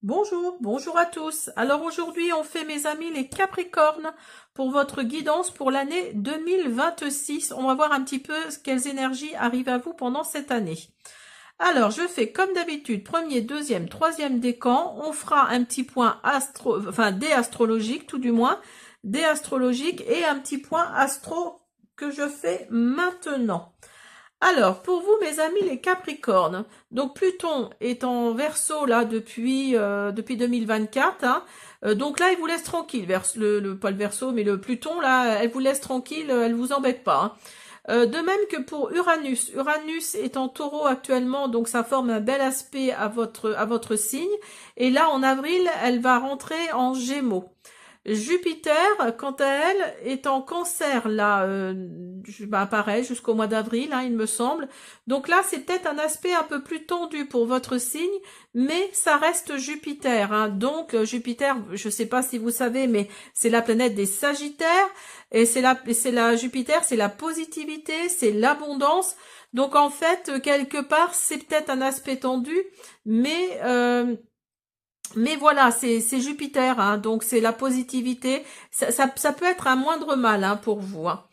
Bonjour, bonjour à tous. Alors aujourd'hui, on fait, mes amis, les Capricornes pour votre guidance pour l'année 2026. On va voir un petit peu quelles énergies arrivent à vous pendant cette année. Alors, je fais comme d'habitude, premier, deuxième, troisième décan. On fera un petit point dé astrologique, tout du moins, dé astrologique et un petit point astro que je fais maintenant. Alors, pour vous, mes amis, les Capricornes, donc Pluton est en Verseau là depuis 2024. Hein. Donc là, il vous laisse tranquille, pas le Verseau, mais le Pluton là, elle vous laisse tranquille, elle vous embête pas. Hein. De même que pour Uranus. Uranus est en Taureau actuellement, donc ça forme un bel aspect à votre signe. Et là, en avril, elle va rentrer en Gémeaux. Jupiter, quant à elle, est en Cancer, là, pareil, jusqu'au mois d'avril, hein, il me semble. Donc là, c'est peut-être un aspect un peu plus tendu pour votre signe, mais ça reste Jupiter. Hein. Donc Jupiter, je ne sais pas si vous savez, mais c'est la planète des Sagittaires, et c'est la Jupiter, c'est la positivité, c'est l'abondance. Donc en fait, quelque part, c'est peut-être un aspect tendu, mais voilà, c'est Jupiter, hein, donc c'est la positivité. Ça peut être un moindre mal hein, pour vous. Hein.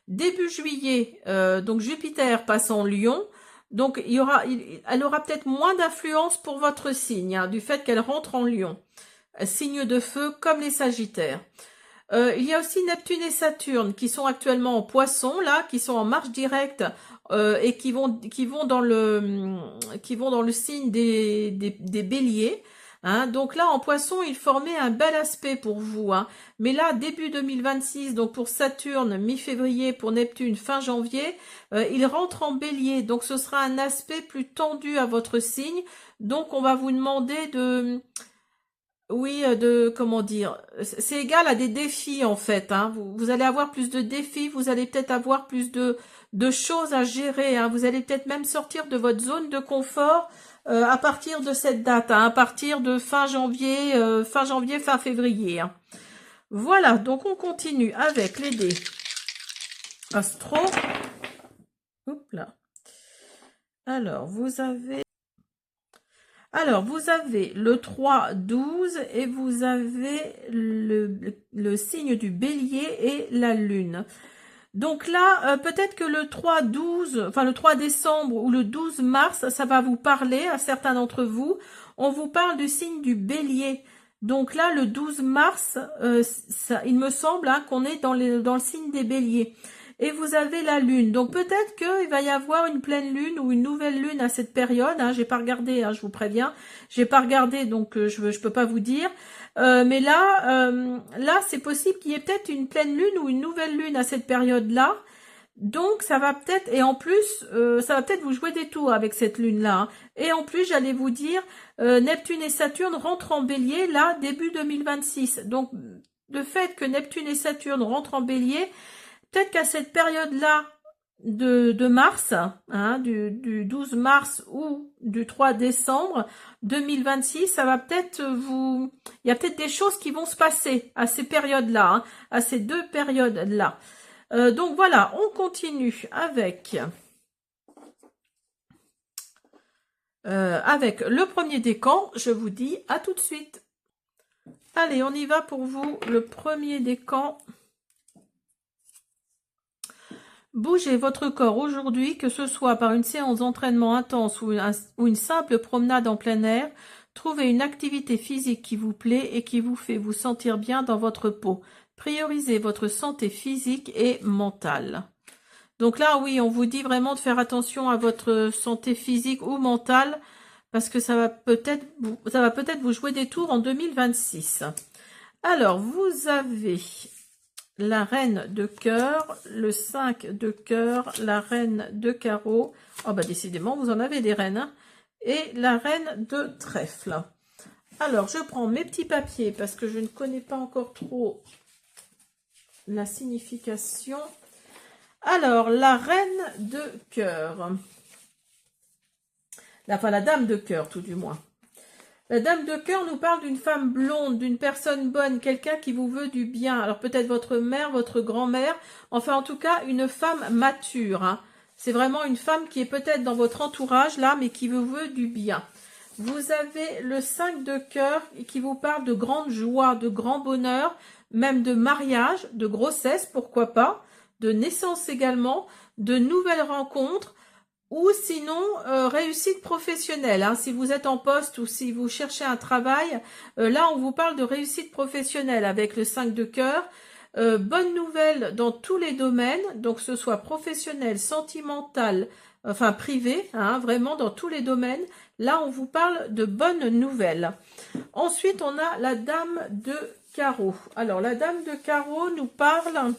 Début juillet, donc Jupiter passe en Lion, donc elle aura peut-être moins d'influence pour votre signe, hein, du fait qu'elle rentre en Lion. Signe de feu comme les Sagittaires. Il y a aussi Neptune et Saturne qui sont actuellement en Poisson, là, qui sont en marche directe et qui vont dans le signe des Béliers. Hein, donc là, en Poisson, il formait un bel aspect pour vous. Hein. Mais là, début 2026, donc pour Saturne, mi-février, pour Neptune, fin janvier, il rentre en Bélier. Donc ce sera un aspect plus tendu à votre signe. Donc on va vous demander comment dire, c'est égal à des défis en fait. Hein. Vous allez avoir plus de défis, vous allez peut-être avoir plus de choses à gérer. Hein. Vous allez peut-être même sortir de votre zone de confort à partir de cette date, hein, à partir de fin janvier, fin février. Hein. Voilà, donc on continue avec les dés astro. Oups là. Alors, vous avez le 3, 12 et vous avez le signe du bélier et la lune. Donc là, peut-être que le 3, 12, enfin le 3 décembre ou le 12 mars, ça va vous parler à certains d'entre vous. On vous parle du signe du bélier. Donc là, le 12 mars, il me semble hein, qu'on est dans le signe des béliers. Et vous avez la lune. Donc peut-être qu'il va y avoir une pleine lune ou une nouvelle lune à cette période. Hein. J'ai pas regardé, hein, je vous préviens. J'ai pas regardé, donc je peux pas vous dire. Mais là, c'est possible qu'il y ait peut-être une pleine lune ou une nouvelle lune à cette période-là. Donc ça va peut-être, et en plus, ça va peut-être vous jouer des tours avec cette lune-là. Hein. Et en plus, j'allais vous dire, Neptune et Saturne rentrent en bélier, là, début 2026. Donc, le fait que Neptune et Saturne rentrent en bélier, peut-être qu'à cette période-là de mars, hein, du 12 mars ou du 3 décembre 2026, ça va peut-être il y a peut-être des choses qui vont se passer à ces périodes-là, hein, à ces deux périodes-là. Donc voilà, on continue avec le premier décan. Je vous dis à tout de suite. Allez, on y va pour vous, le premier décan. Bougez votre corps aujourd'hui, que ce soit par une séance d'entraînement intense ou une simple promenade en plein air. Trouvez une activité physique qui vous plaît et qui vous fait vous sentir bien dans votre peau. Priorisez votre santé physique et mentale. Donc là, oui, on vous dit vraiment de faire attention à votre santé physique ou mentale parce que ça va peut-être vous jouer des tours en 2026. Alors, vous avez la reine de cœur, le 5 de cœur, la reine de carreau. Oh bah décidément, vous en avez des reines. Hein, et la reine de trèfle. Alors, je prends mes petits papiers parce que je ne connais pas encore trop la signification. Alors, la reine de cœur. Enfin, la dame de cœur, tout du moins. La dame de cœur nous parle d'une femme blonde, d'une personne bonne, quelqu'un qui vous veut du bien. Alors peut-être votre mère, votre grand-mère, enfin en tout cas une femme mature. Hein. C'est vraiment une femme qui est peut-être dans votre entourage là, mais qui vous veut du bien. Vous avez le 5 de cœur qui vous parle de grande joie, de grand bonheur, même de mariage, de grossesse, pourquoi pas, de naissance également, de nouvelles rencontres, ou sinon réussite professionnelle. Hein. Si vous êtes en poste ou si vous cherchez un travail, là on vous parle de réussite professionnelle avec le 5 de cœur. Bonne nouvelle dans tous les domaines, donc que ce soit professionnel, sentimental, enfin privé, hein, vraiment dans tous les domaines. Là, on vous parle de bonnes nouvelles. Ensuite, on a la dame de carreau. Alors, la dame de carreau nous parle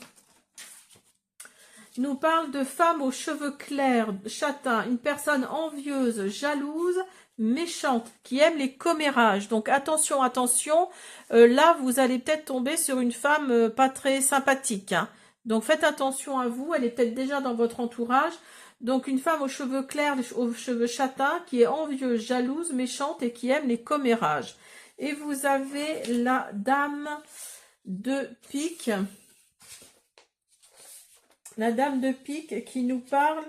de femme aux cheveux clairs, châtain, une personne envieuse, jalouse, méchante, qui aime les commérages. Donc attention, attention, là vous allez peut-être tomber sur une femme pas très sympathique. Hein. Donc faites attention à vous, elle est peut-être déjà dans votre entourage. Donc une femme aux cheveux clairs, aux cheveux châtains, qui est envieuse, jalouse, méchante et qui aime les commérages. Et vous avez la dame de pique. La dame de pique qui nous parle...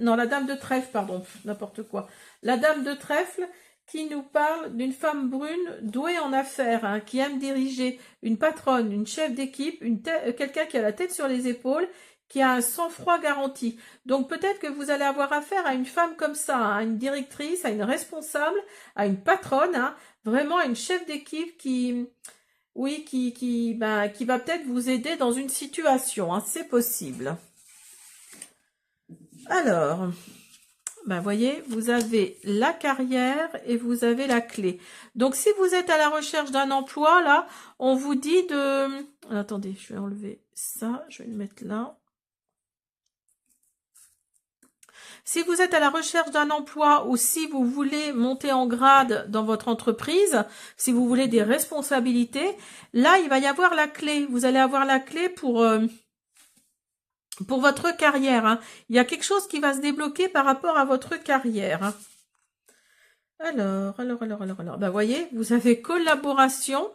non, la dame de trèfle, pardon, n'importe quoi. La dame de trèfle qui nous parle d'une femme brune douée en affaires, hein, qui aime diriger, une patronne, une chef d'équipe, quelqu'un qui a la tête sur les épaules, qui a un sang-froid garanti. Donc peut-être que vous allez avoir affaire à une femme comme ça, hein, à une directrice, à une responsable, à une patronne, hein, vraiment à une chef d'équipe qui... Oui, qui va peut-être vous aider dans une situation, hein, c'est possible. Alors, voyez, vous avez la carrière et vous avez la clé. Donc, si vous êtes à la recherche d'un emploi, là, on vous dit de... Attendez, je vais enlever ça, je vais le mettre là. Si vous êtes à la recherche d'un emploi ou si vous voulez monter en grade dans votre entreprise, si vous voulez des responsabilités, là, il va y avoir la clé. Vous allez avoir la clé pour votre carrière. Hein. Il y a quelque chose qui va se débloquer par rapport à votre carrière. Hein. Alors. Voyez, vous avez collaboration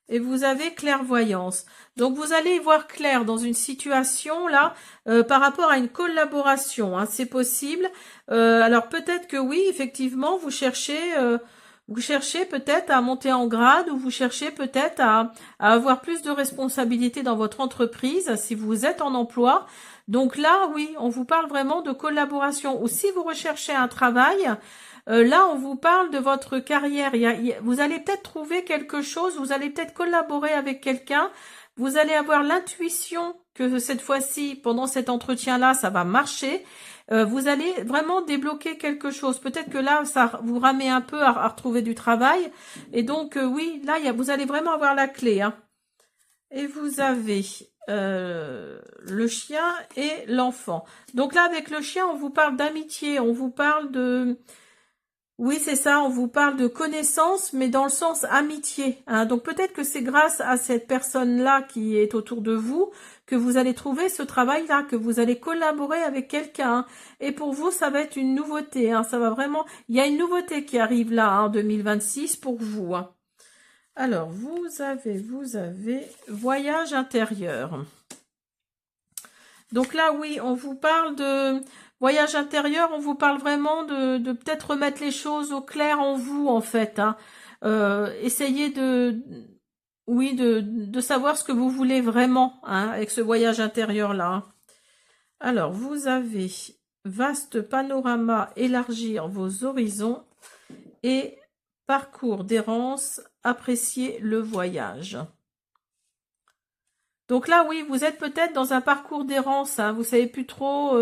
et vous avez clairvoyance. Donc, vous allez y voir clair dans une situation, là, par rapport à une collaboration. Hein, c'est possible. Alors, peut-être que oui, effectivement, vous cherchez peut-être à monter en grade ou vous cherchez peut-être à avoir plus de responsabilités dans votre entreprise si vous êtes en emploi. Donc là, oui, on vous parle vraiment de collaboration. Ou si vous recherchez un travail... là, on vous parle de votre carrière. Vous allez peut-être trouver quelque chose, vous allez peut-être collaborer avec quelqu'un. Vous allez avoir l'intuition que cette fois-ci, pendant cet entretien-là, ça va marcher. Vous allez vraiment débloquer quelque chose. Peut-être que là, ça vous ramet un peu à retrouver du travail. Et donc, oui, là, vous allez vraiment avoir la clé. Hein. Et vous avez... le chien et l'enfant. Donc là, avec le chien, on vous parle d'amitié, on vous parle de... Oui, c'est ça, on vous parle de connaissance, mais dans le sens amitié. Hein. Donc peut-être que c'est grâce à cette personne-là qui est autour de vous que vous allez trouver ce travail-là, que vous allez collaborer avec quelqu'un. Et pour vous, ça va être une nouveauté. Hein. Ça va vraiment... Il y a une nouveauté qui arrive là, en 2026 pour vous. Hein. Alors, vous avez voyage intérieur. Donc là, oui, on vous parle de... Voyage intérieur, on vous parle vraiment de peut-être remettre les choses au clair en vous, en fait. Hein. Essayez de savoir ce que vous voulez vraiment hein, avec ce voyage intérieur-là. Alors, vous avez vaste panorama, élargir vos horizons et parcours d'errance, apprécier le voyage. Donc là, oui, vous êtes peut-être dans un parcours d'errance. Hein. Vous savez plus trop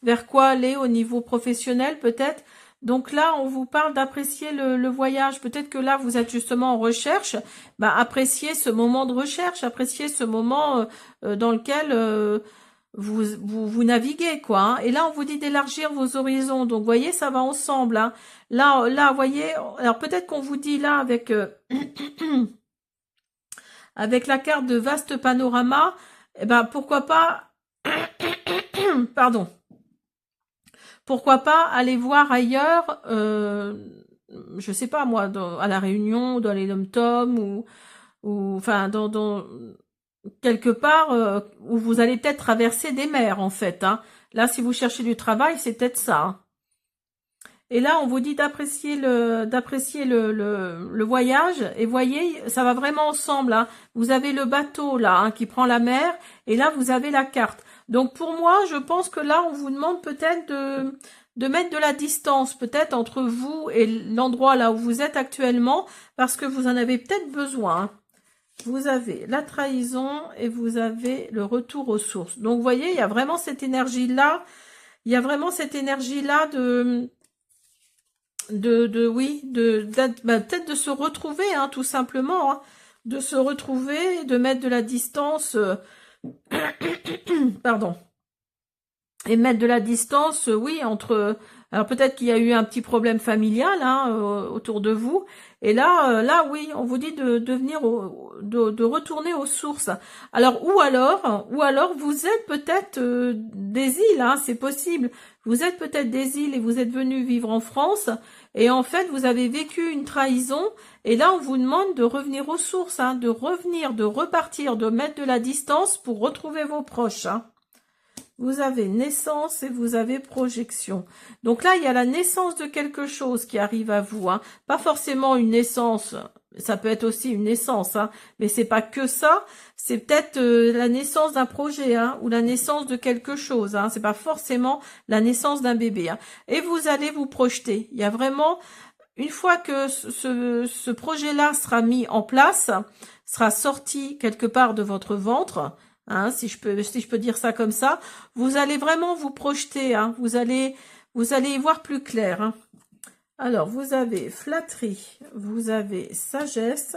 vers quoi aller au niveau professionnel, peut-être. Donc là, on vous parle d'apprécier le voyage. Peut-être que là, vous êtes justement en recherche. Appréciez ce moment de recherche, appréciez ce moment dans lequel vous naviguez, quoi. Hein. Et là, on vous dit d'élargir vos horizons. Donc, vous voyez, ça va ensemble. Hein. Là, vous voyez, alors peut-être qu'on vous dit là avec... avec la carte de vaste panorama, pourquoi pas, pardon, pourquoi pas aller voir ailleurs, je sais pas moi, à la Réunion, dans les Dom-Tom, ou enfin dans quelque part où vous allez peut-être traverser des mers en fait. Hein. Là, si vous cherchez du travail, c'est peut-être ça. Hein. Et là, on vous dit d'apprécier le voyage. Et voyez, ça va vraiment ensemble, hein. Vous avez le bateau là, hein, qui prend la mer, et là vous avez la carte. Donc pour moi, je pense que là, on vous demande peut-être de mettre de la distance, peut-être entre vous et l'endroit là où vous êtes actuellement, parce que vous en avez peut-être besoin, hein. Vous avez la trahison et vous avez le retour aux sources. Donc vous voyez, il y a vraiment cette énergie là. Il y a vraiment cette énergie là peut-être de se retrouver, hein, tout simplement, hein, de se retrouver, de mettre de la distance, pardon, et mettre de la distance, oui, entre, alors peut-être qu'il y a eu un petit problème familial, hein, autour de vous, et là, oui, on vous dit de venir, de retourner aux sources. Alors, ou alors, vous êtes peut-être des îles, hein, c'est possible. Vous êtes peut-être des îles et vous êtes venus vivre en France, et en fait, vous avez vécu une trahison, et là, on vous demande de revenir aux sources, hein, de revenir, de repartir, de mettre de la distance pour retrouver vos proches, hein. Vous avez naissance et vous avez projection. Donc là, il y a la naissance de quelque chose qui arrive à vous, hein. Pas forcément une naissance, ça peut être aussi une naissance, hein, mais c'est pas que ça. C'est peut-être la naissance d'un projet, hein, ou la naissance de quelque chose, hein. C'est pas forcément la naissance d'un bébé, hein. Et vous allez vous projeter. Il y a vraiment, une fois que ce projet-là sera mis en place, sera sorti quelque part de votre ventre, hein, si je peux dire ça comme ça, vous allez vraiment vous projeter, hein, vous allez y voir plus clair, hein. Alors, vous avez flatterie, vous avez sagesse,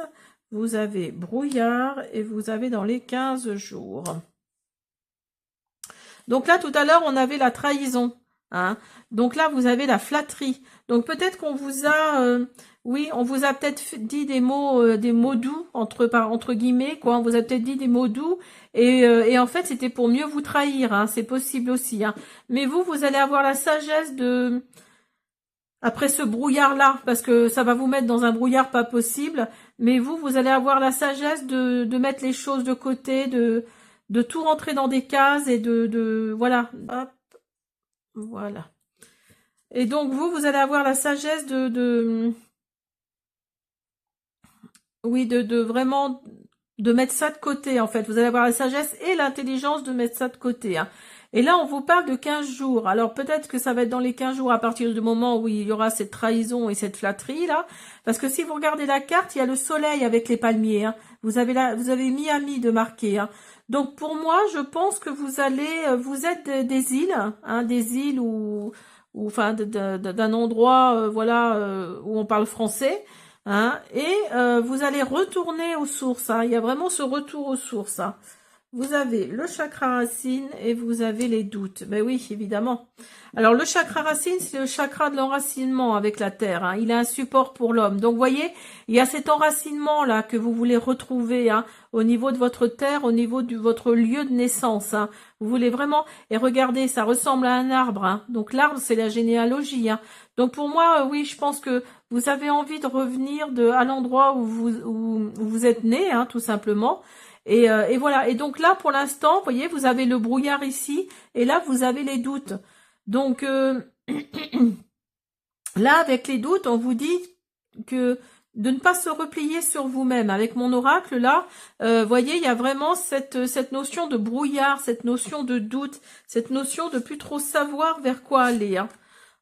vous avez brouillard et vous avez dans les 15 jours. Donc là, tout à l'heure, on avait la trahison, hein. Donc là, vous avez la flatterie. Donc peut-être qu'on vous a, oui, on vous a peut-être dit des mots doux entre guillemets, quoi. On vous a peut-être dit des mots doux et en fait, c'était pour mieux vous trahir, hein. C'est possible aussi, hein. Mais vous allez avoir la sagesse après ce brouillard-là, parce que ça va vous mettre dans un brouillard pas possible. Mais vous allez avoir la sagesse de mettre les choses de côté, de tout rentrer dans des cases et voilà, hop, voilà. Et donc vous allez avoir la sagesse oui, de vraiment de mettre ça de côté, en fait. Vous allez avoir la sagesse et l'intelligence de mettre ça de côté, hein. Et là, on vous parle de 15 jours. Alors, peut-être que ça va être dans les 15 jours à partir du moment où il y aura cette trahison et cette flatterie, là. Parce que si vous regardez la carte, il y a le soleil avec les palmiers, hein. Vous avez Miami de marqué, hein. Donc, pour moi, je pense que vous êtes des îles, hein, des îles ou enfin, d'un endroit, voilà, où on parle français. Hein, et vous allez retourner aux sources, hein. Il y a vraiment ce retour aux sources, hein. Vous avez le chakra racine et vous avez les doutes. Ben oui, évidemment. Alors le chakra racine, c'est le chakra de l'enracinement avec la terre, hein. Il a un support pour l'homme. Donc vous voyez, il y a cet enracinement là que vous voulez retrouver, hein, au niveau de votre terre, au niveau de votre lieu de naissance, hein. Vous voulez vraiment, et regardez, ça ressemble à un arbre, hein. Donc l'arbre, c'est la généalogie, hein. Donc pour moi, oui, je pense que vous avez envie de revenir à l'endroit où vous êtes né, hein, tout simplement. Et voilà. Et donc là, pour l'instant, vous voyez, vous avez le brouillard ici, et là, vous avez les doutes. Donc là, avec les doutes, on vous dit que de ne pas se replier sur vous-même. Avec mon oracle, là, voyez, il y a vraiment cette notion de brouillard, cette notion de doute, cette notion de plus trop savoir vers quoi aller, hein.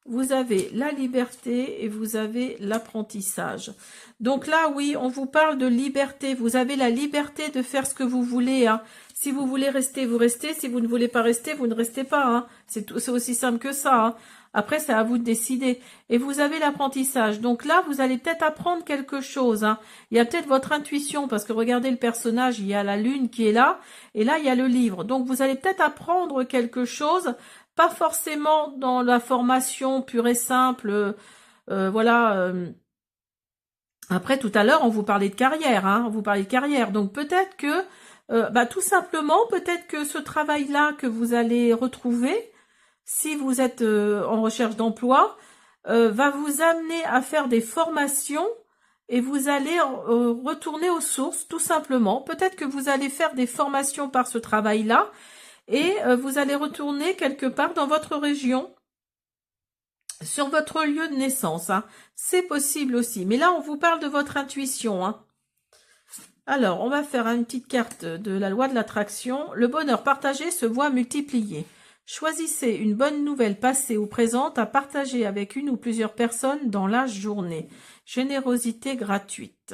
Vous avez la liberté et vous avez l'apprentissage. Donc là, oui, on vous parle de liberté. Vous avez la liberté de faire ce que vous voulez, hein. Si vous voulez rester, vous restez. Si vous ne voulez pas rester, vous ne restez pas, hein. C'est aussi simple que ça, hein. Après, c'est à vous de décider. Et vous avez l'apprentissage. Donc là, vous allez peut-être apprendre quelque chose, hein. Il y a peut-être votre intuition, parce que regardez le personnage, il y a la lune qui est là, et là, il y a le livre. Donc, vous allez peut-être apprendre quelque chose, pas forcément dans la formation pure et simple, voilà. Après, tout à l'heure, on vous parlait de carrière, hein, on vous parlait de carrière. Donc, peut-être que, tout simplement, peut-être que ce travail-là que vous allez retrouver, si vous êtes en recherche d'emploi, va vous amener à faire des formations et vous allez retourner aux sources, tout simplement. Peut-être que vous allez faire des formations par ce travail-là et vous allez retourner quelque part dans votre région. sur votre lieu de naissance, hein. C'est possible aussi. Mais là, on vous parle de votre intuition, hein. Alors, on va faire une petite carte de la loi de l'attraction. Le bonheur partagé se voit multiplié. Choisissez une bonne nouvelle passée ou présente à partager avec une ou plusieurs personnes dans la journée. Générosité gratuite.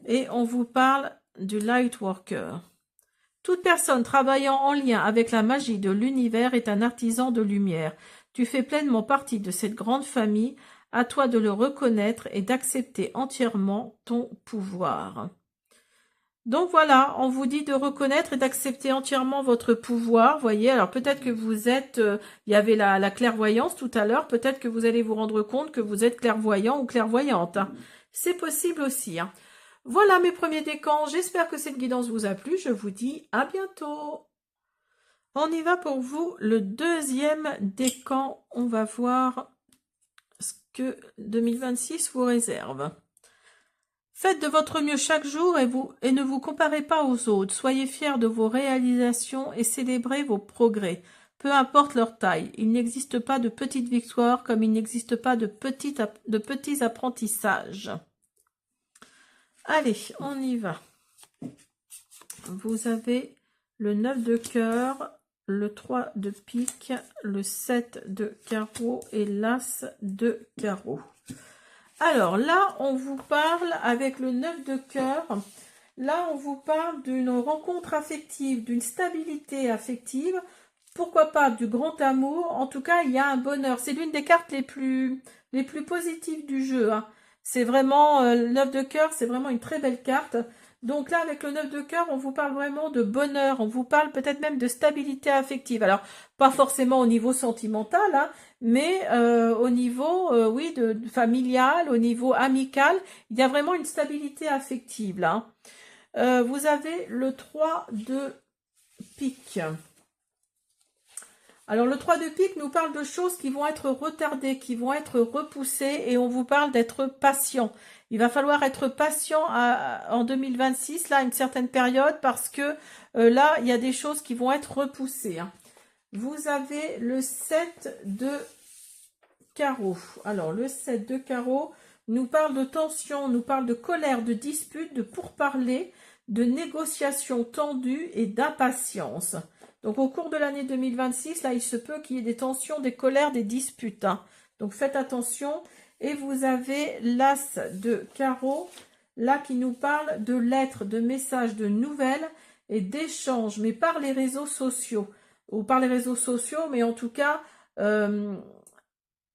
Et on vous parle du Lightworker. Toute personne travaillant en lien avec la magie de l'univers est un artisan de lumière. Tu fais pleinement partie de cette grande famille. À toi de le reconnaître et d'accepter entièrement ton pouvoir. Donc voilà, on vous dit de reconnaître et d'accepter entièrement votre pouvoir. Voyez, alors peut-être que vous êtes, il y avait la clairvoyance tout à l'heure, peut-être que vous allez vous rendre compte que vous êtes clairvoyant ou clairvoyante, hein. C'est possible aussi, hein. Voilà mes premiers décans, j'espère que cette guidance vous a plu, je vous dis à bientôt. On y va pour vous, le deuxième décan, on va voir ce que 2026 vous réserve. Faites de votre mieux chaque jour et ne vous comparez pas aux autres. Soyez fiers de vos réalisations et célébrez vos progrès. Peu importe leur taille, il n'existe pas de petites victoires comme il n'existe pas de petits apprentissages. Allez, on y va. Vous avez le 9 de cœur, le 3 de pique, le 7 de carreau et l'as de carreau. Alors là, on vous parle avec le 9 de cœur. Là, on vous parle d'une rencontre affective, d'une stabilité affective. Pourquoi pas du grand amour. En tout cas, il y a un bonheur. C'est l'une des cartes les plus positives du jeu, hein. C'est vraiment, le 9 de cœur, c'est vraiment une très belle carte. Donc là, avec le 9 de cœur, on vous parle vraiment de bonheur. On vous parle peut-être même de stabilité affective. Alors, pas forcément au niveau sentimental, hein, mais au niveau, oui, de familial, au niveau amical, il y a vraiment une stabilité affective là. Vous avez le 3 de pique. Alors le 3 de pique nous parle de choses qui vont être retardées, qui vont être repoussées et on vous parle d'être patient. Il va falloir être patient en 2026, là, à une certaine période, parce que là, il y a des choses qui vont être repoussées, hein. Vous avez le 7 de carreau. Alors, le 7 de carreau nous parle de tension, nous parle de colère, de dispute, de pourparlers, de négociations tendues et d'impatience. Donc, au cours de l'année 2026, là, il se peut qu'il y ait des tensions, des colères, des disputes, hein. Donc, faites attention. Et vous avez l'as de carreau, là, qui nous parle de lettres, de messages, de nouvelles et d'échanges, mais par les réseaux sociaux. Ou par les réseaux sociaux, mais en tout cas, il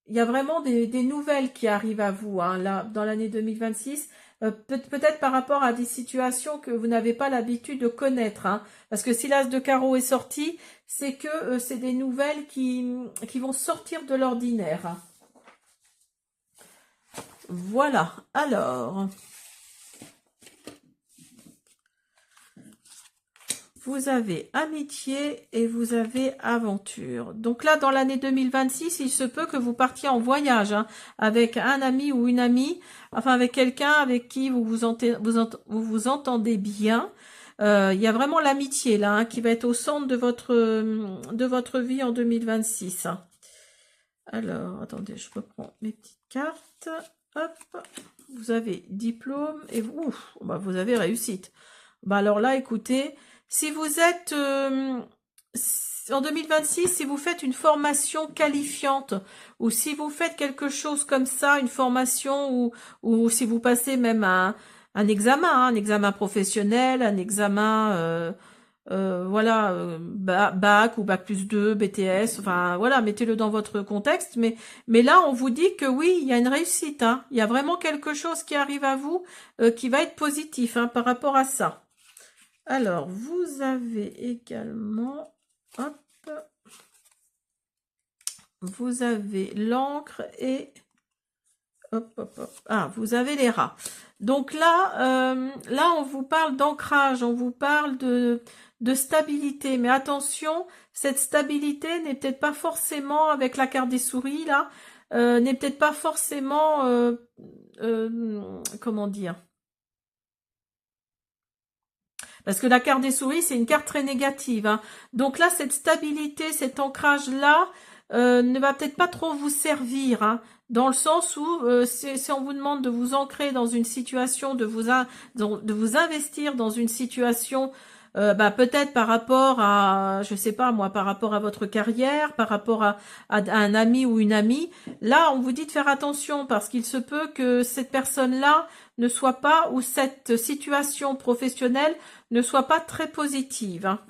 y a vraiment des nouvelles qui arrivent à vous, hein, là, dans l'année 2026. Peut-être par rapport à des situations que vous n'avez pas l'habitude de connaître, hein, parce que si l'as de carreau est sorti, c'est que c'est des nouvelles qui vont sortir de l'ordinaire, hein. Voilà, alors, vous avez amitié et vous avez aventure. Donc là, dans l'année 2026, il se peut que vous partiez en voyage, hein, avec un ami ou une amie, enfin avec quelqu'un avec qui vous vous entendez bien. Il y a vraiment l'amitié là, hein, qui va être au centre de votre vie en 2026. Hein. Alors, attendez, je reprends mes petites cartes. Hop, vous avez diplôme et vous avez réussite. Bah alors là, écoutez, si vous êtes en 2026, si vous faites une formation qualifiante ou si vous faites quelque chose comme ça, une formation ou si vous passez même un examen, hein, un examen professionnel, un examen voilà, bac ou bac plus 2, BTS, enfin voilà, mettez-le dans votre contexte, mais là on vous dit que oui, il y a une réussite, hein, il y a vraiment quelque chose qui arrive à vous qui va être positif, hein, par rapport à ça. Alors, vous avez également, hop, vous avez l'encre et hop, hop, hop. Ah, vous avez les rats. Donc là, là, on vous parle d'ancrage, on vous parle de stabilité. Mais attention, cette stabilité n'est peut-être pas forcément, avec la carte des souris, là, n'est peut-être pas forcément, comment dire? Parce que la carte des souris, c'est une carte très négative, hein. Donc là, cette stabilité, cet ancrage-là, ne va peut-être pas trop vous servir, hein, dans le sens où si on vous demande de vous ancrer dans une situation, de vous investir dans une situation, bah, peut-être par rapport à, je sais pas moi, par rapport à votre carrière, par rapport à un ami ou une amie, là on vous dit de faire attention parce qu'il se peut que cette personne-là ne soit pas, ou cette situation professionnelle ne soit pas très positive, hein.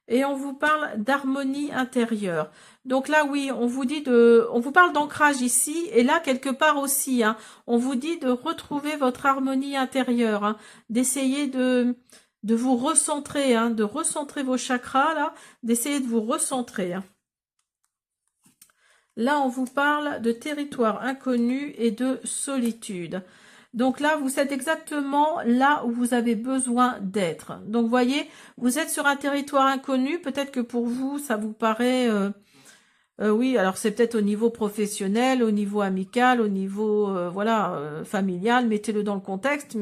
Et on vous parle d'harmonie intérieure. Donc là, oui, on vous parle d'ancrage ici, et là, quelque part aussi, hein, on vous dit de retrouver votre harmonie intérieure, hein, d'essayer de vous recentrer, hein, de recentrer vos chakras, là, d'essayer de vous recentrer, hein. Là, on vous parle de territoire inconnu et de solitude. Donc là, vous êtes exactement là où vous avez besoin d'être. Donc, vous voyez, vous êtes sur un territoire inconnu. Peut-être que pour vous, ça vous paraît... oui, alors c'est peut-être au niveau professionnel, au niveau amical, au niveau voilà, familial, mettez-le dans le contexte,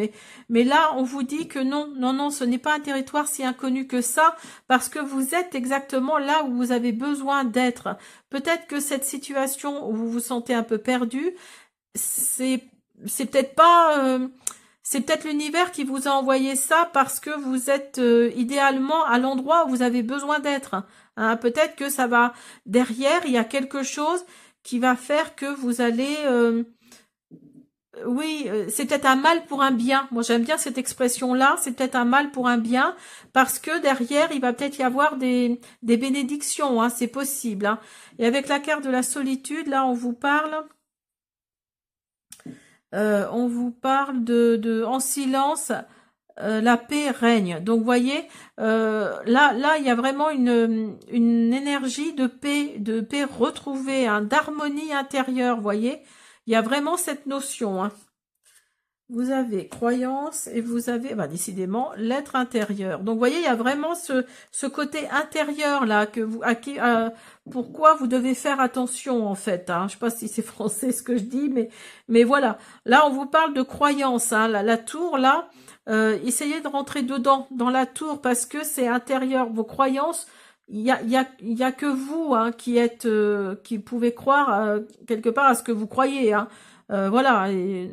mais là on vous dit que non, non, non, ce n'est pas un territoire si inconnu que ça, parce que vous êtes exactement là où vous avez besoin d'être. Peut-être que cette situation où vous vous sentez un peu perdu, c'est peut-être pas c'est peut-être l'univers qui vous a envoyé ça parce que vous êtes idéalement à l'endroit où vous avez besoin d'être. Hein, peut-être que ça va derrière, il y a quelque chose qui va faire que vous allez oui, c'est peut-être un mal pour un bien. Moi, j'aime bien cette expression-là, c'est peut-être un mal pour un bien parce que derrière, il va peut-être y avoir des bénédictions, hein, c'est possible, hein. Et avec la carte de la solitude, là, on vous parle de en silence, la paix règne. Donc, vous voyez, là, il y a vraiment une énergie de paix retrouvée, hein, d'harmonie intérieure, vous voyez. Il y a vraiment cette notion, hein. Vous avez croyance et vous avez, bah, décidément, l'être intérieur. Donc, vous voyez, il y a vraiment ce côté intérieur là pourquoi vous devez faire attention en fait, hein. Je sais pas si c'est français ce que je dis, mais voilà. Là, on vous parle de croyance, hein. La tour là, essayez de rentrer dedans, dans la tour, parce que c'est intérieur. Vos croyances, il y a que vous, hein, qui pouvez croire quelque part à ce que vous croyez, hein. Voilà. Et,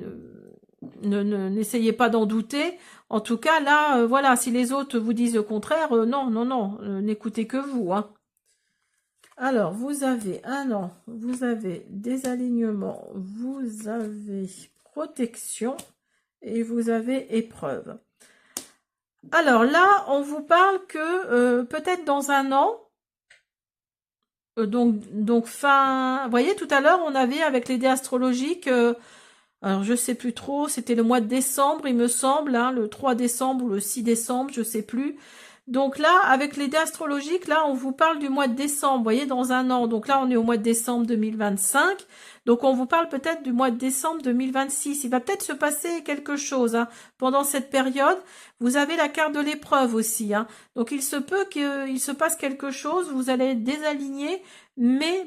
n'essayez pas d'en douter. En tout cas, là, voilà, si les autres vous disent le contraire, non, non, non, n'écoutez que vous, hein. Alors, vous avez un an, vous avez des alignements, vous avez protection et vous avez épreuve. Alors là, on vous parle que peut-être dans un an, donc fin... Vous voyez, tout à l'heure, on avait avec les dés astrologiques... alors, je sais plus trop, c'était le mois de décembre, il me semble, hein, le 3 décembre ou le 6 décembre, je sais plus. Donc là, avec les dés astrologiques, là, on vous parle du mois de décembre, vous voyez, dans un an. Donc là, on est au mois de décembre 2025. Donc, on vous parle peut-être du mois de décembre 2026. Il va peut-être se passer quelque chose, hein, pendant cette période. Vous avez la carte de l'épreuve aussi, hein. Donc, il se peut qu'il se passe quelque chose, vous allez être désaligné, mais,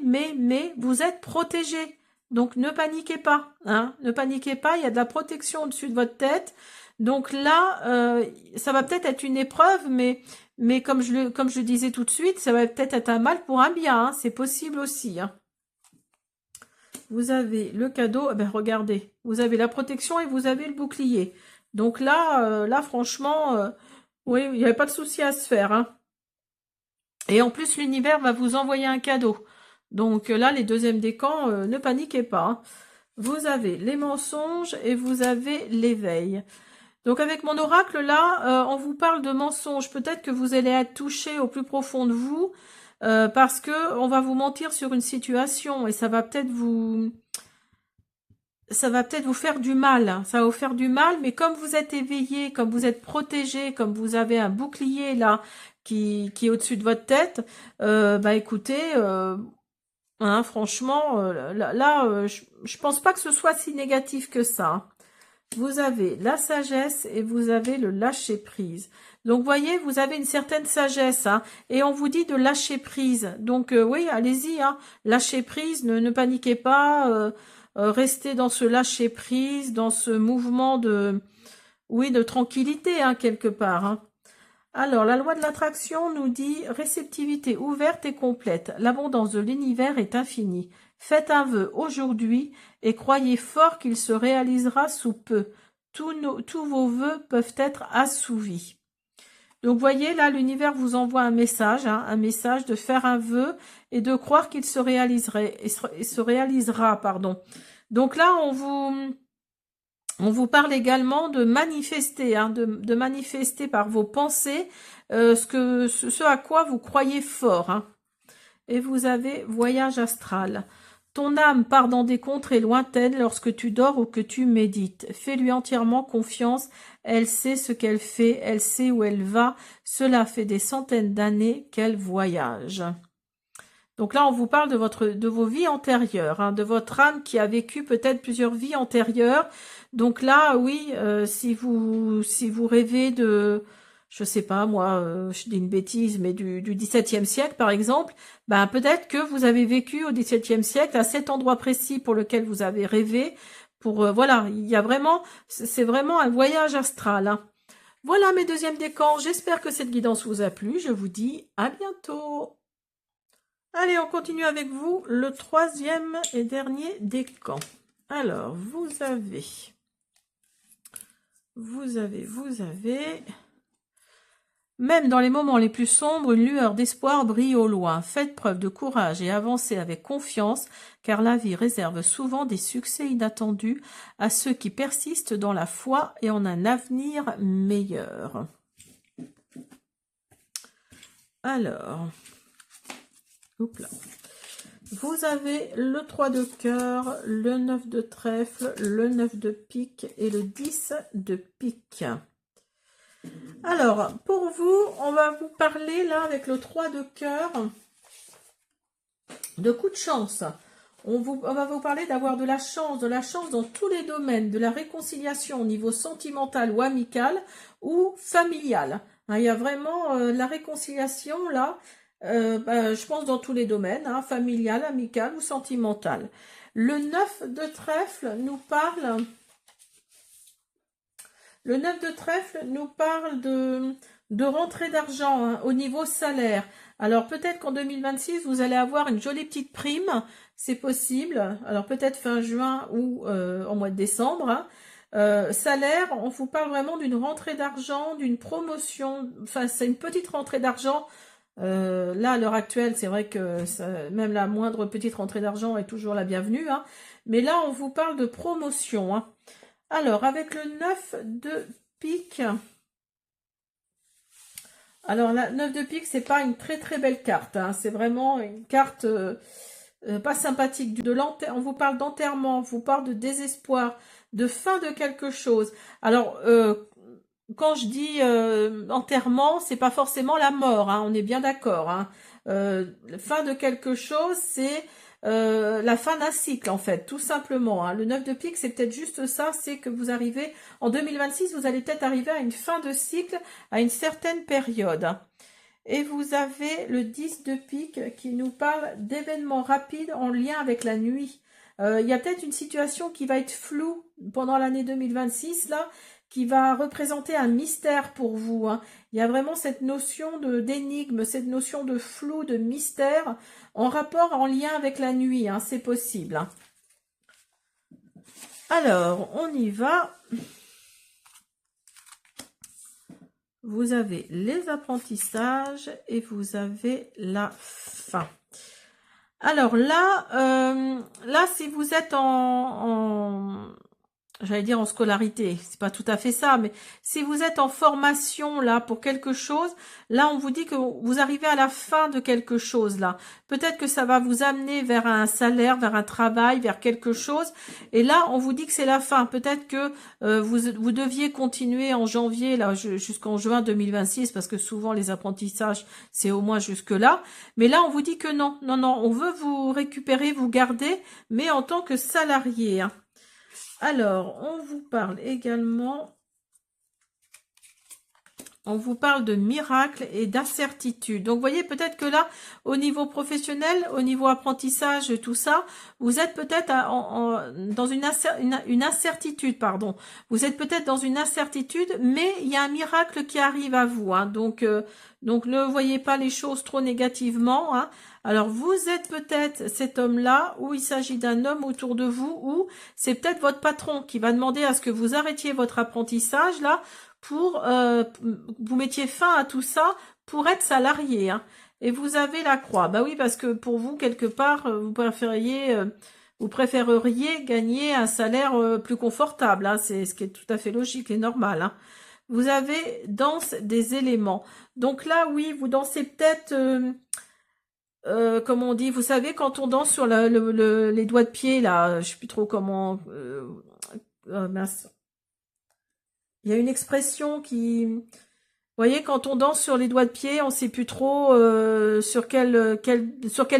vous êtes protégé. Donc, ne paniquez pas, hein, ne paniquez pas, il y a de la protection au-dessus de votre tête. Donc là, ça va peut-être être une épreuve, mais comme je le disais tout de suite, ça va peut-être être un mal pour un bien, hein, c'est possible aussi, hein. Vous avez le cadeau, eh ben regardez, vous avez la protection et vous avez le bouclier. Donc là, franchement, oui, il n'y avait pas de souci à se faire, hein. Et en plus, l'univers va vous envoyer un cadeau. Donc là, les deuxièmes décans, ne paniquez pas, hein. Vous avez les mensonges et vous avez l'éveil. Donc avec mon oracle là, on vous parle de mensonges. Peut-être que vous allez être touché au plus profond de vous parce que on va vous mentir sur une situation et ça va peut-être vous faire du mal, hein. Ça va vous faire du mal, mais comme vous êtes éveillé, comme vous êtes protégé, comme vous avez un bouclier là qui est au-dessus de votre tête, bah écoutez, hein, franchement, je pense pas que ce soit si négatif que ça, hein. Vous avez la sagesse et vous avez le lâcher prise. Donc, voyez, vous avez une certaine sagesse, hein, et on vous dit de lâcher prise. Donc, oui, allez-y, hein, lâcher prise, ne paniquez pas, restez dans ce lâcher prise, dans ce mouvement de, oui, de tranquillité, hein, quelque part, hein. Alors, la loi de l'attraction nous dit réceptivité ouverte et complète. L'abondance de l'univers est infinie. Faites un vœu aujourd'hui et croyez fort qu'il se réalisera sous peu. Tous vos vœux peuvent être assouvis. Donc, voyez, là, l'univers vous envoie un message de faire un vœu et de croire qu'il se réaliserait, et se réalisera, pardon. Donc là, on vous parle également de manifester, de manifester par vos pensées ce à quoi vous croyez fort. Et vous avez voyage astral. Ton âme part dans des contrées lointaines lorsque tu dors ou que tu médites. Fais-lui entièrement confiance. Elle sait ce qu'elle fait, elle sait où elle va. Cela fait des centaines d'années qu'elle voyage. Donc là, on vous parle de vos vies antérieures, de votre âme qui a vécu peut-être plusieurs vies antérieures. Donc là, oui, si vous rêvez de, je sais pas moi, je dis une bêtise, mais du XVIIe siècle par exemple, ben peut-être que vous avez vécu au XVIIe siècle à cet endroit précis pour lequel vous avez rêvé. Voilà, il y a vraiment, c'est vraiment un voyage astral. Voilà mes deuxièmes décans. J'espère que cette guidance vous a plu. Je vous dis à bientôt. Allez, on continue avec vous, le troisième et dernier décan. Alors, vous avez, même dans les moments les plus sombres, une lueur d'espoir brille au loin. Faites preuve de courage et avancez avec confiance, car la vie réserve souvent des succès inattendus à ceux qui persistent dans la foi et en un avenir meilleur. Alors... Oups là. Vous avez le 3 de cœur, le 9 de trèfle, le 9 de pique et le 10 de pique. Alors, pour vous, on va vous parler là avec le 3 de cœur de coup de chance. On va vous parler d'avoir de la chance dans tous les domaines, de la réconciliation au niveau sentimental ou amical ou familial. Il y a vraiment la réconciliation là. Je pense dans tous les domaines, familial, amical ou sentimental. Le 9 de trèfle nous parle... Le 9 de trèfle nous parle de rentrée d'argent au niveau salaire. Alors peut-être qu'en 2026, vous allez avoir une jolie petite prime, c'est possible. Alors peut-être fin juin ou en mois de décembre. Salaire, on vous parle vraiment d'une rentrée d'argent, d'une promotion. Enfin, c'est une petite rentrée d'argent. Là, à l'heure actuelle, c'est vrai que même la moindre petite rentrée d'argent est toujours la bienvenue. Mais là, on vous parle de promotion. Alors, avec le 9 de pique. Alors, la 9 de pique, c'est pas une très très belle carte. C'est vraiment une carte pas sympathique. On vous parle d'enterrement, on vous parle de désespoir, de fin de quelque chose. Alors, quand je dis enterrement, c'est pas forcément la mort, on est bien d'accord. Fin de quelque chose, c'est la fin d'un cycle en fait, tout simplement. Le 9 de pique, c'est peut-être juste ça, c'est que vous arrivez, en 2026, vous allez peut-être arriver à une fin de cycle, à une certaine période. Et vous avez le 10 de pique qui nous parle d'événements rapides en lien avec la nuit. Il y a peut-être une situation qui va être floue pendant l'année 2026, là, qui va représenter un mystère pour vous. Il y a vraiment cette notion d'énigme, cette notion de flou, de mystère, en rapport, en lien avec la nuit, c'est possible. Alors, on y va. Vous avez les apprentissages et vous avez la fin. Alors là, si vous êtes j'allais dire en scolarité, c'est pas tout à fait ça, mais si vous êtes en formation là pour quelque chose, là on vous dit que vous arrivez à la fin de quelque chose là. Peut-être que ça va vous amener vers un salaire, vers un travail, vers quelque chose. Et là on vous dit que c'est la fin. Peut-être que vous deviez continuer en janvier là jusqu'en juin 2026 parce que souvent les apprentissages c'est au moins jusque là. Mais là on vous dit que non, on veut vous récupérer, vous garder, mais en tant que salarié. Alors, on vous parle également on vous parle de miracles et d'incertitudes. Donc, vous voyez, peut-être que là, au niveau professionnel, au niveau apprentissage, tout ça, vous êtes peut-être dans une incertitude, pardon. Vous êtes peut-être dans une incertitude, mais il y a un miracle qui arrive à vous. Hein. Donc, ne voyez pas les choses trop négativement. Hein. Alors, vous êtes peut-être cet homme-là, ou il s'agit d'un homme autour de vous, ou c'est peut-être votre patron qui va demander à ce que vous arrêtiez votre apprentissage, là, pour vous mettiez fin à tout ça pour être salarié. Hein. Et vous avez la croix. Bah oui, parce que pour vous, quelque part, vous préféreriez gagner un salaire plus confortable. Hein. C'est ce qui est tout à fait logique et normal. Hein. Vous avez danse des éléments. Donc là, oui, vous dansez peut-être... comme on dit, vous savez, quand on danse sur les doigts de pied, là, je sais plus trop comment... mince. Il y a une expression qui... Vous voyez, quand on danse sur les doigts de pied, on sait plus trop sur quel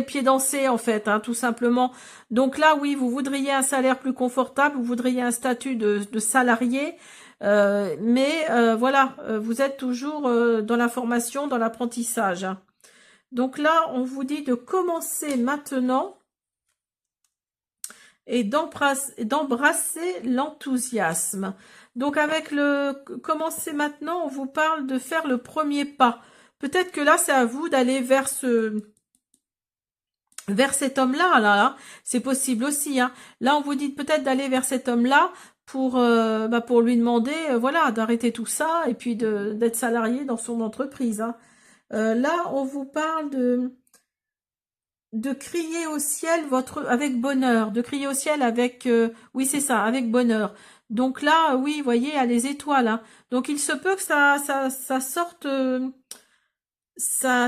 pied danser, en fait, hein, tout simplement. Donc là, oui, vous voudriez un salaire plus confortable, vous voudriez un statut de salarié, mais voilà, vous êtes toujours dans la formation, dans l'apprentissage. Hein. Donc là, on vous dit de commencer maintenant et d'embrasser l'enthousiasme. Donc avec le commencer maintenant, on vous parle de faire le premier pas. Peut-être que là, c'est à vous d'aller vers cet homme-là. Là. C'est possible aussi. Hein. Là, on vous dit peut-être d'aller vers cet homme-là pour lui demander voilà, d'arrêter tout ça et puis d'être salarié dans son entreprise. Hein. Là, on vous parle de crier au ciel avec bonheur, de crier au ciel avec oui c'est ça, avec bonheur. Donc là, oui, vous voyez, il y a les étoiles. Hein. Donc il se peut que ça sorte, ça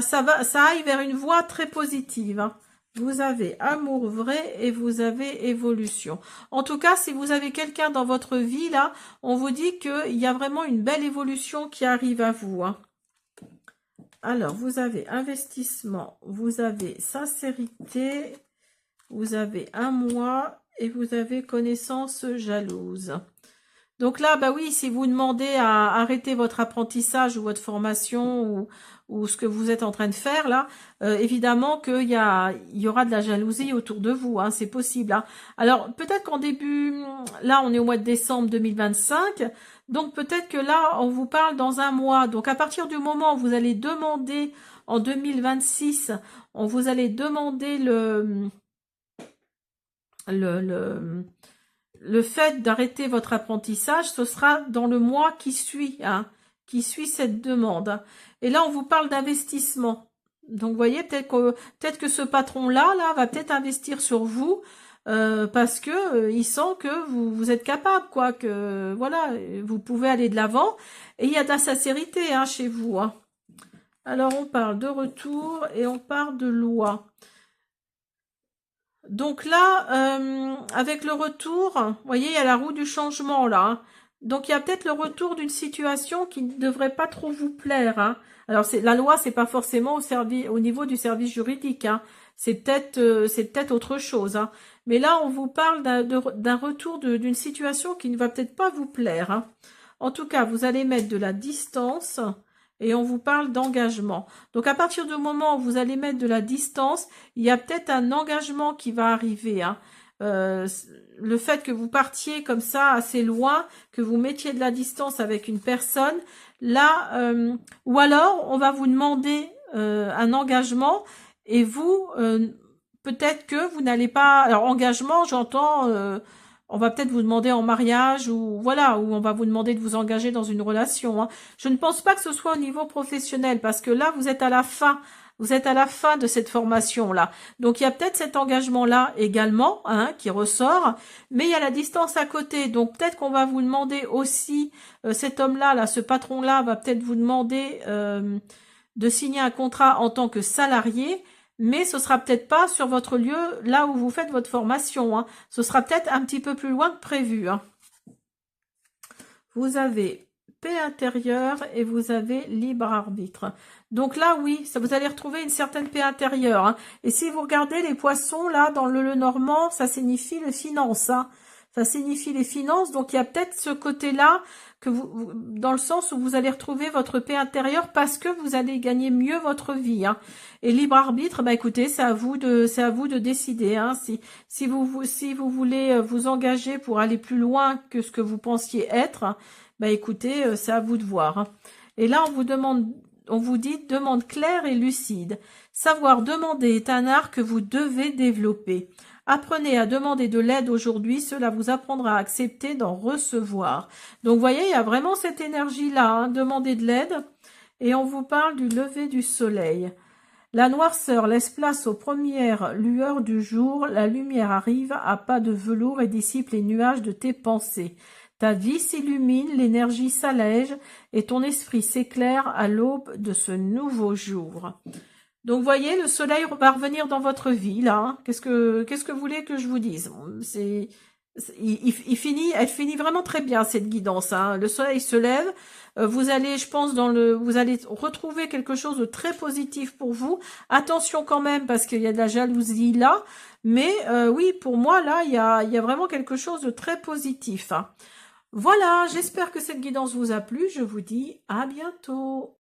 aille vers une voie très positive. Hein. Vous avez amour vrai et vous avez évolution. En tout cas, si vous avez quelqu'un dans votre vie, là, on vous dit qu'il y a vraiment une belle évolution qui arrive à vous. Hein. Alors, vous avez investissement, vous avez sincérité, vous avez un mois et vous avez connaissance jalouse. Donc là, bah oui, si vous demandez à arrêter votre apprentissage ou votre formation ou ce que vous êtes en train de faire là, évidemment qu'il y aura de la jalousie autour de vous, hein, c'est possible. Hein. Alors peut-être qu'en début, là on est au mois de décembre 2025, donc peut-être que là on vous parle dans un mois. Donc à partir du moment où vous allez demander en 2026, vous allez demander le fait d'arrêter votre apprentissage, ce sera dans le mois qui suit, hein, qui suit cette demande. Et là, on vous parle d'investissement. Donc, vous voyez, peut-être que ce patron-là, va peut-être investir sur vous parce que il sent que vous êtes capable, quoi, que voilà, vous pouvez aller de l'avant. Et il y a de la sincérité hein, chez vous. Hein. Alors, on parle de retour et on parle de loi. Donc là, avec le retour, vous voyez, il y a la roue du changement là. Hein. Donc il y a peut-être le retour d'une situation qui ne devrait pas trop vous plaire. Hein. Alors la loi, c'est pas forcément au niveau du service juridique. Hein. C'est peut-être autre chose. Hein. Mais là, on vous parle d'un retour d'une situation qui ne va peut-être pas vous plaire. Hein. En tout cas, vous allez mettre de la distance. Et on vous parle d'engagement. Donc, à partir du moment où vous allez mettre de la distance, il y a peut-être un engagement qui va arriver. Hein. Le fait que vous partiez comme ça assez loin, que vous mettiez de la distance avec une personne, là, ou alors on va vous demander un engagement et vous, peut-être que vous n'allez pas... Alors, engagement, j'entends... on va peut-être vous demander en mariage ou voilà, ou on va vous demander de vous engager dans une relation. Hein. Je ne pense pas que ce soit au niveau professionnel parce que là, vous êtes à la fin. Vous êtes à la fin de cette formation-là. Donc, il y a peut-être cet engagement-là également hein, qui ressort, mais il y a la distance à côté. Donc, peut-être qu'on va vous demander aussi, cet homme-là, ce patron-là va peut-être vous demander de signer un contrat en tant que salarié, mais ce sera peut-être pas sur votre lieu, là où vous faites votre formation. Hein. Ce sera peut-être un petit peu plus loin que prévu. Hein. Vous avez paix intérieure et vous avez libre arbitre. Donc là, oui, ça vous allez retrouver une certaine paix intérieure. Hein. Et si vous regardez les poissons, là, dans le normand, ça signifie le finance. Hein. Ça signifie les finances. Donc, il y a peut-être ce côté-là que dans le sens où vous allez retrouver votre paix intérieure parce que vous allez gagner mieux votre vie, hein. Et libre arbitre, bah écoutez, c'est à vous de décider, hein. Si vous voulez vous engager pour aller plus loin que ce que vous pensiez être, bah écoutez, c'est à vous de voir, hein. Et là, on vous dit demande claire et lucide. Savoir demander est un art que vous devez développer. Apprenez à demander de l'aide aujourd'hui, cela vous apprendra à accepter d'en recevoir. Donc, vous voyez, il y a vraiment cette énergie-là, hein, demander de l'aide. Et on vous parle du lever du soleil. La noirceur laisse place aux premières lueurs du jour, la lumière arrive à pas de velours et dissipe les nuages de tes pensées. Ta vie s'illumine, l'énergie s'allège et ton esprit s'éclaire à l'aube de ce nouveau jour. Donc, vous voyez, le soleil va revenir dans votre vie, là, hein. Qu'est-ce que vous voulez que je vous dise? Elle finit vraiment très bien, cette guidance, hein. Le soleil se lève, vous allez, je pense, vous allez retrouver quelque chose de très positif pour vous. Attention quand même, parce qu'il y a de la jalousie là, mais oui, pour moi, là, il y a vraiment quelque chose de très positif, hein. Voilà, j'espère que cette guidance vous a plu. Je vous dis à bientôt.